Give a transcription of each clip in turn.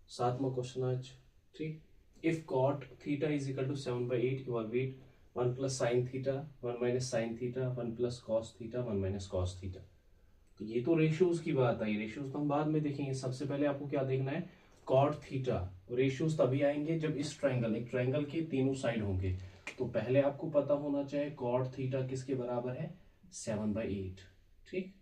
सातवां क्वेश्चन आज। ठीक, if cot theta is equal to 7/8 evaluate 1 plus sine theta 1 minus sine theta 1 plus cos theta 1 minus cos theta. तो ये तो ratios की बात आई, रेशियोज तो हम बाद में देखेंगे। सबसे पहले आपको क्या देखना है, कॉट थीटा। रेशियोज तभी आएंगे जब इस ट्रायंगल, एक ट्रायंगल के तीनों साइड होंगे। तो पहले आपको पता होना चाहिए कॉट थीटा किसके बराबर है, 7/8। ठीक,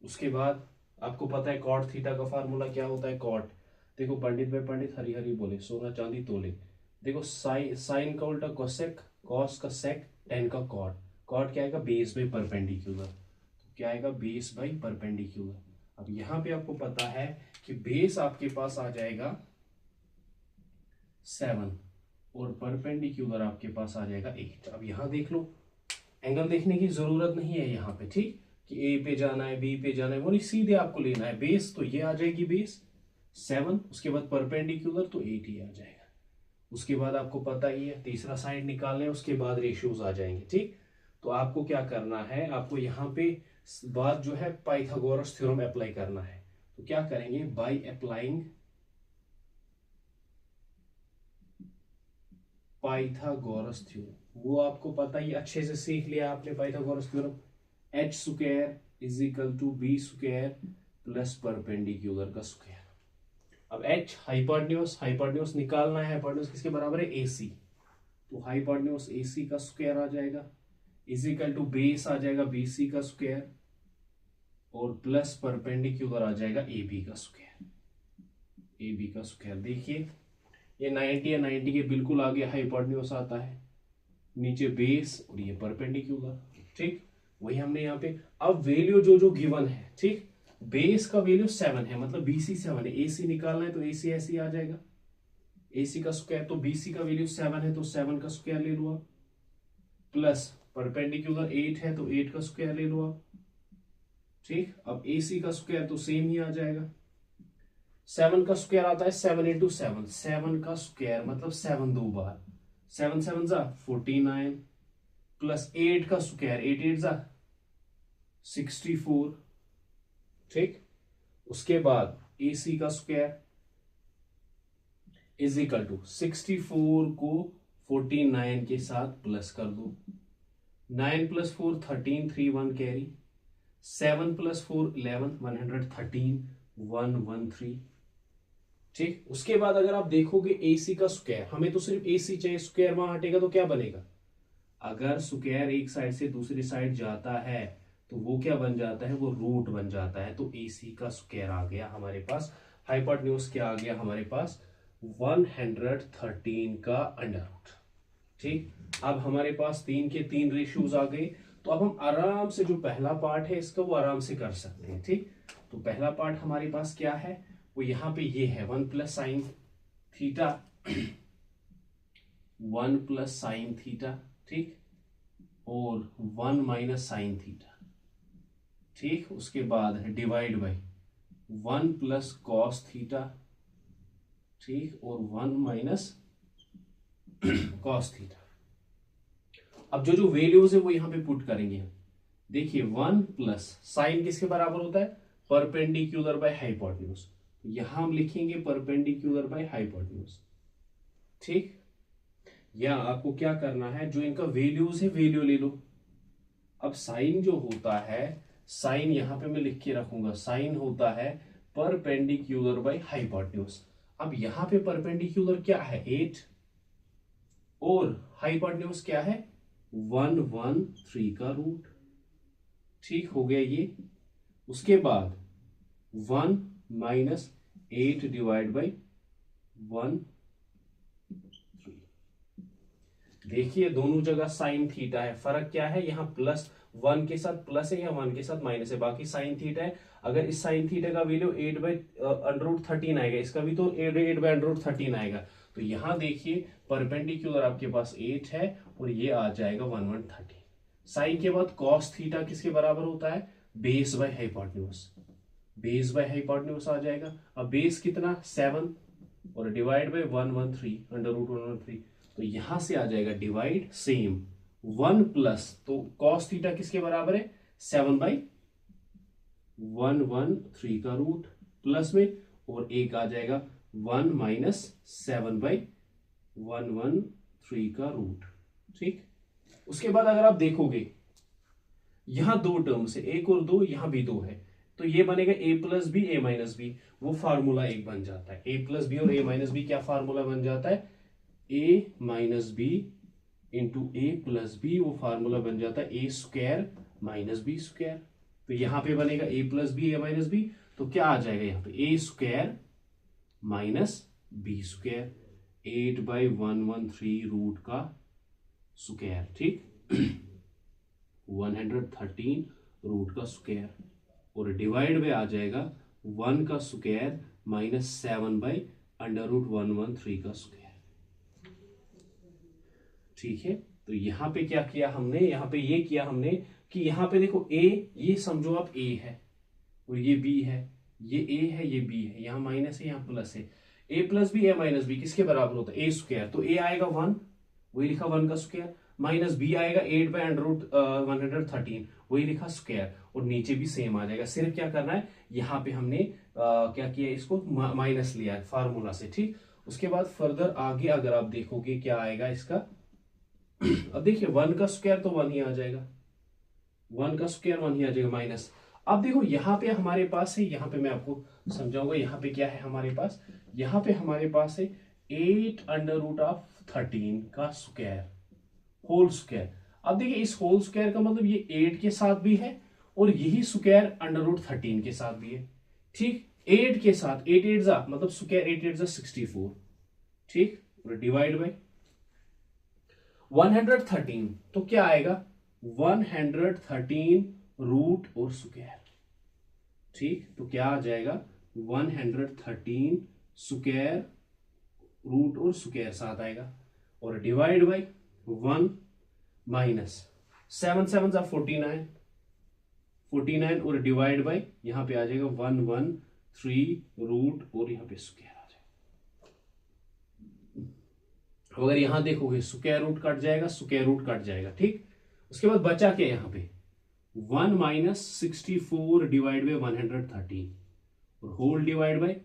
उसके बाद आपको पता है कॉट थीटा का फार्मूला क्या होता है। कॉट, देखो पंडित भाई पंडित, हरी हरी बोले, सोना चांदी तोले। देखो साइन का उल्टा कोसेक, कॉस का सेक, टेन का कॉट। कॉट क्या आएगा, बेस बाई परपेंडिकुलर। तो क्या आएगा, बेस बाई परपेंडिकुलर। अब यहां पे आपको पता है कि बेस आपके पास आ जाएगा 7 और परपेंडिकुलर आपके पास आ जाएगा 8। अब यहां देख लो, एंगल देखने की जरूरत नहीं है यहाँ पे। ठीक, कि ए पे जाना है बी पे जाना है, वो नहीं, सीधे आपको लेना है बेस। तो ये आ जाएगी बेस 7, उसके बाद परपेंडिकुलर तो 8 ही आ जाएगा। उसके बाद आपको पता ही है तीसरा साइड निकालना है, उसके बाद रेशियोज आ जाएंगे। ठीक, तो आपको क्या करना है, आपको यहाँ पे बात जो है पाइथागोरस थ्योरम अप्लाई करना है। तो क्या करेंगे, बाय अप्लाइंग पाइथागोरस थ्योरम। वो आपको पता ही, अच्छे से सीख लिया आपने Pythagoras theorem. H square is equal to B square plus perpendicular का स्क्वायर। अब एच हाइपोटेन्यूज, हाइपोटेन्यूज निकालना है। हाइपोटेन्यूज किसके बराबर है, एसी। तो हाइपोटेन्यूज एसी का स्क्वायर आ जाएगा इज इक्वल टू बेस आ जाएगा बीसी का स्क्वायर और प्लस परपेंडिकुलर आ जाएगा एबी का स्क्वायर। एबी का स्क्वायर देखिए, ये 90 है, 90 के बिल्कुल आगे हाइपोटेन्यूज आता है, नीचे बेस और ये परपेंडिकुलर। ठीक, वही हमने यहाँ पे। अब वैल्यू जो जो गिवन है, ठीक, बेस का वैल्यू 7 है, मतलब बीसी 7 है। एसी निकालना है तो एसी ऐसे आ जाएगा, एसी का स्क्वायर। तो बीसी का वैल्यू 7 है तो 7 का स्क्वायर ले लो आप, प्लस परपेंडिकुलर 8 है तो 8 का स्क्वायर ले लो आप। ठीक, अब एसी का स्क्वायर तो सेम ही आ जाएगा। 7 का स्क्वायर आता है 7 इंटू 7, 7 का स्क्वायर मतलब 7 दो बार, 7 7 जा 49 प्लस 8 का स्क्वायर 8 8 जा 64। ठीक, उसके बाद AC का स्क्वायर इज इक्वल टू 64 को 49 के साथ प्लस कर दो, 9 प्लस 4 13, 3 1 कैरी, 7 प्लस 4 11, 113 113। ठीक, उसके बाद अगर आप देखोगे AC का स्क्वायर, हमें तो सिर्फ AC चाहिए, स्क्वायर वहां हटेगा तो क्या बनेगा, अगर स्क्वायर एक साइड से दूसरी साइड जाता है तो वो क्या बन जाता है, वो रूट बन जाता है। तो AC का स्क्वायर आ गया हमारे पास। हाइपोटेन्यूज क्या आ गया हमारे पास, 113 का अंडर रूट। ठीक, अब हमारे पास 3 के 3 रेशियोज आ गए। तो अब हम आराम से जो पहला पार्ट है इसका वो आराम से कर सकते हैं। ठीक, तो पहला पार्ट हमारे पास क्या है, वो यहाँ पे ये है 1 plus sine theta 1 plus sine theta. ठीक, और 1 माइनस साइन थीटा। ठीक, उसके बाद है divide by 1 plus cos theta. ठीक, और 1 माइनस कॉस थीटा। अब जो जो वैल्यूज है वो यहां पे पुट करेंगे हम। देखिए 1 प्लस साइन किसके बराबर होता है, परपेंडिकुलर बाय हाइपोटेन्यूज। यहां हम लिखेंगे परपेंडिकुलर बाय हाइपोटेन्यूज। ठीक, या आपको क्या करना है, जो इनका वैल्यूज है वैल्यू ले लो। अब साइन जो होता है, साइन यहां पे मैं लिख के रखूंगा, साइन होता है परपेंडिकुलर बाय हाइपोटेन्यूज। अब यहां पे परपेंडिकुलर क्या है 8 और हाइपोटेन्यूज क्या है 113 का रूट। ठीक, हो गया ये। उसके बाद 1 माइनस 8 डिवाइड बाई 1। देखिए दोनों जगह साइन थीटा है, फर्क क्या है, यहाँ प्लस 1 के साथ प्लस है या 1 के साथ माइनस है, बाकी साइन थीटा है। अगर इस साइन थीटा का वैल्यू 8 बाई अंडर रूट 13 आएगा, इसका भी तो 8 बाई अंडर रूट 13 आएगा। तो यहां देखिए परपेंडिकुलर आपके पास 8 है और ये आ जाएगा 113। साइन के बाद कॉस थीटा किसके बराबर होता है, base by hypotenuse. Base by hypotenuse आ जाएगा। अब बेस कितना 7 और डिवाइड बाय 113 अंडर रूट 113। तो यहां से आ जाएगा डिवाइड सेम 1 प्लस, तो कॉस थीटा किसके बराबर है 7/113 का रूट प्लस में, और एक आ जाएगा 1 माइनस 7/113 का रूट। ठीक, उसके बाद अगर आप देखोगे यहां दो टर्म्स है, एक और दो, यहां भी दो है, तो ये बनेगा a plus B A minus B, वो फार्मूला एक बन जाता है। a प्लस बी और a माइनस बी क्या फार्मूला बन जाता है, a minus B into A plus B, वो फार्मूला बन जाता है a square minus B square. तो यहां पे बनेगा a plus B A minus B, तो क्या आ जाएगा यहाँ पे a square minus B square, 8/113 root का स्क्वायर। ठीक, 113 रूट का स्क्वायर, और डिवाइड में आ जाएगा 1 का स्क्वायर माइनस 7/√113 का स्क्वायर। ठीक है, तो यहां पे क्या किया हमने, यहां पे ये किया हमने कि यहां पे देखो a, ये समझो आप a है और ये b है, ये a है ये b है, यहां माइनस है यहां प्लस है। a plus B A minus B किसके बराबर होता है, a स्क्वायर, तो a आएगा 1, वही लिखा 1 का स्क्वायर, माइनस b आएगा 8/√113, वही लिखा स्क्वायर, और नीचे भी सेम आ जाएगा। सिर्फ क्या करना है, यहाँ पे हमने क्या किया, इसको माइनस लिया है फार्मूला से। ठीक, उसके बाद फर्दर आगे अगर आप देखोगे क्या आएगा इसका, अब देखिए 1 का स्क्वायर तो 1 ही आ जाएगा, 1 का स्क्वायर 1 ही आ जाएगा माइनस। अब देखो यहाँ पे हमारे पास है, यहाँ पे मैं आपको समझाऊंगा, यहाँ पे क्या है हमारे पास, यहाँ पे हमारे पास है 8/13 का स्क्वायर होल स्क्वायर। अब देखिए इस होल स्क्वायर का मतलब ये 8 के साथ भी है और यही स्क्वायर √13 के साथ भी है। ठीक, 8 के साथ 8 8 जा मतलब स्क्वायर 8 8 जा 64। ठीक, और डिवाइड बाय 113, तो क्या आएगा 113 रूट और स्क्वायर। ठीक, तो क्या आ जाएगा 113 स्क्वायर रूट और स्क्वायर साथ आएगा, और डिवाइड बाय 1 माइनस 7 7 जा 49 और डिवाइड बाय यहां पे आ जाएगा 113 रूट और यहां पे स्क्वायर आ जाएगा। अगर यहां देखोगे स्क्वायर रूट कट जाएगा, स्क्वायर रूट कट जाएगा। ठीक, उसके बाद बचा क्या यहाँ पे 1 माइनस 64 डिवाइड बाय 113 और whole divide by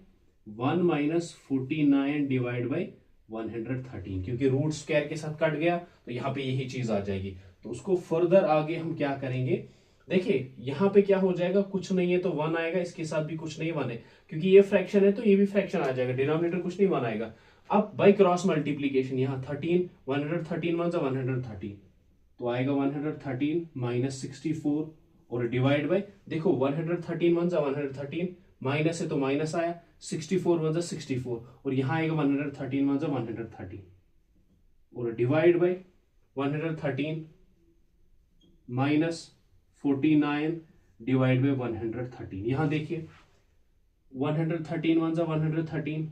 1 minus 49 divide by 113, क्योंकि रूट स्क्वायर के साथ कट गया तो यहाँ पे यही चीज आ जाएगी। तो उसको फर्दर आगे हम क्या करेंगे, देखिए यहाँ पे क्या हो जाएगा, कुछ नहीं है तो 1 आएगा, इसके साथ भी कुछ नहीं 1 है, क्योंकि ये फ्रैक्शन है तो ये भी फ्रैक्शन आ जाएगा, डिनोमिनेटर कुछ नहीं 1 आएगा। अब बाय क्रॉस मल्टीप्लीकेशन यहाँ 13 113 1 113, तो आएगा 113 माइनस 64 और डिवाइड बाय, देखो 113 1 113, माइनस है तो माइनस आया, 64 1 64, और यहां आएगा 113 1 113 और divide by 113 minus 49 divide by 113। यहां देखिए 113 1 113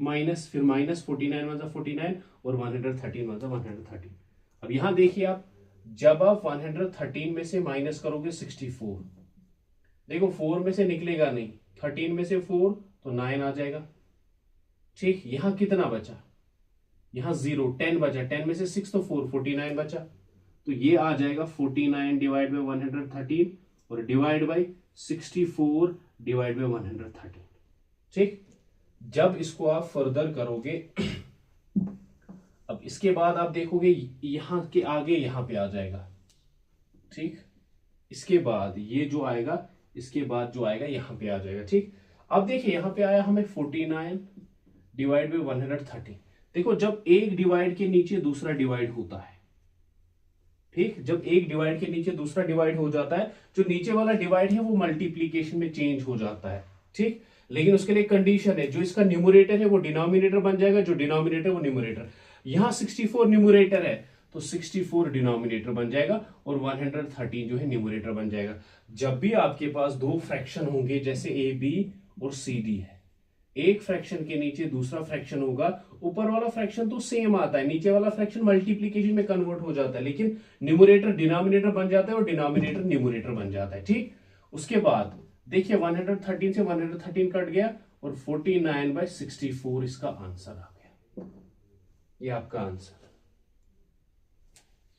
माइनस, फिर माइनस 49 1 49 और 113 1 113। अब यहां देखिए आप, जब आप 113 में से माइनस करोगे 64, देखो 4 में से निकलेगा नहीं, 13 में से 4 तो 9 आ जाएगा। ठीक, यहां कितना बचा, यहां 0 10 बचा, 10 में से 6 तो 4 49 बचा, तो ये आ जाएगा 49 डिवाइड बाय 113 और डिवाइड बाय 64 डिवाइड बाय 113। ठीक, जब इसको आप फर्दर करोगे अब इसके बाद आप देखोगे यहां के आगे यहां पे आ जाएगा। ठीक, इसके बाद ये जो आएगा, इसके बाद जो आएगा यहां पे आ जाएगा। ठीक, अब देखिए यहां पे आया हमें 49 डिवाइड बाय 113। देखो जब एक डिवाइड के नीचे दूसरा डिवाइड होता है, ठीक, जब एक डिवाइड के नीचे दूसरा डिवाइड हो जाता है, जो नीचे वाला डिवाइड है वो मल्टीप्लीकेशन में चेंज हो जाता है। ठीक, लेकिन उसके लिए कंडीशन है, जो इसका न्यूमरेटर है वो डिनोमिनेटर बन जाएगा, जो डिनोमिनेटर वो न्यूमरेटर। यहां 64 न्यूमरेटर है तो 64 डिनोमिनेटर बन जाएगा और 113 जो है न्यूमरेटर बन जाएगा। जब भी आपके पास दो फ्रैक्शन होंगे, जैसे ए बी और सी डी है, एक फ्रैक्शन के नीचे दूसरा फ्रैक्शन होगा, ऊपर वाला फ्रैक्शन तो सेम आता है, नीचे वाला फ्रैक्शन मल्टीप्लीकेशन में कन्वर्ट हो जाता है, लेकिन न्यूमरेटर डिनोमिनेटर बन जाता है और डिनोमिनेटर न्यूमरेटर बन जाता है। ठीक, उसके बाद देखिए 113 से 113 कट गया और 49/64 इसका आंसर आ गया। ये आपका आंसर।